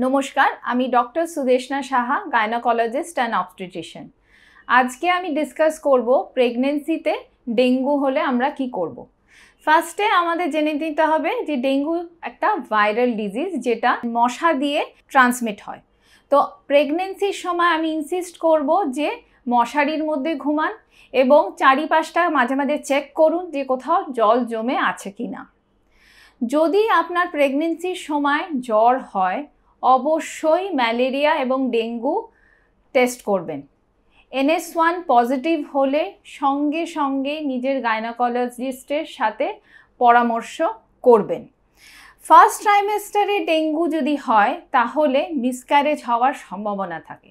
নমস্কার, আমি doctor Sudeshna Saha, gynaecologist and obstetrician. আজকে আমি ডিসকাস করব প্রেগনেন্সিতে ডেঙ্গু হলে আমরা কি করব। ফার্স্টে আমাদের জেনে নিতে হবে যে ডেঙ্গু একটা ভাইরাল ডিজিজ যেটা মশা দিয়ে ট্রান্সমিট হয়। তো প্রেগনেন্সির সময় আমি ইনসিস্ট করব যে মশারির মধ্যে ঘুমান এবং চারিপাশটা মাঝে মাঝে চেক করুন যে কোথাও জল জমে আছে কি না। যদি আপনার প্রেগনেন্সির সময় জ্বর হয় অবশ্যই ম্যালেরিয়া এবং ডেঙ্গু টেস্ট করবেন। NS1 পজিটিভ হলে সঙ্গে সঙ্গে নিজের গাইনোকোলজিস্টের সাথে পরামর্শ করবেন। ফার্স্ট ট্রাইমেস্টারে ডেঙ্গু যদি হয় তাহলে মিসক্যারেজ হওয়ার সম্ভাবনা থাকে।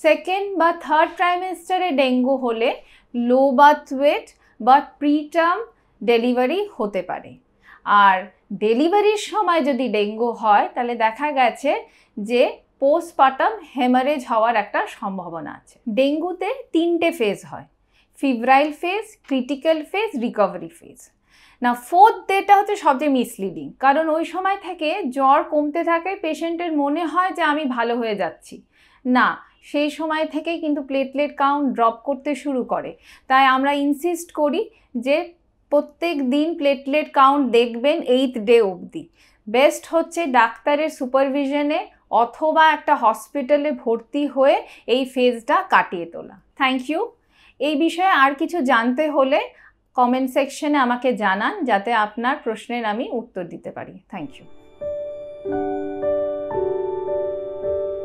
সেকেন্ড বা থার্ড ট্রাইমেস্টারে ডেঙ্গু হলে লো বার্থ ওয়েট বা প্রিটার্ম ডেলিভারি হতে পারে। আর ডেলিভারির সময় যদি ডেঙ্গু হয় তাহলে দেখা গেছে যে পোস্টপার্টাম হেমারেজ হওয়ার একটা সম্ভাবনা আছে। ডেঙ্গুতে 3টে ফেজ হয়: febrile phase, critical phase, recovery phase. না, ফোর্থ ডেটা হচ্ছে সবচেয়ে মিসলিডিং, কারণ ওই সময় থেকে জ্বর কমতে থাকে, পেশেন্টের মনে হয় যে আমি ভালো হয়ে যাচ্ছি। না, সেই সময় থেকেই কিন্তু প্লেটলেট কাউন্ট ড্রপ করতে শুরু করে। তাই আমরা ইনসিস্ট করি যে প্রত্যেক দিন প্লেটলেট কাউন্ট দেখবেন 8th ডে অবধি। বেস্ট হচ্ছে ডাক্তারের সুপারভিশনে অথবা একটা হসপিটালে ভর্তি হয়ে এই ফেজটা কাটিয়ে তোলা। Thank you. এই বিষয়ে আর কিছু জানতে হলে কমেন্ট সেকশনে আমাকে জানান, যাতে আপনার প্রশ্নের আমি উত্তর দিতে পারি। Thank you.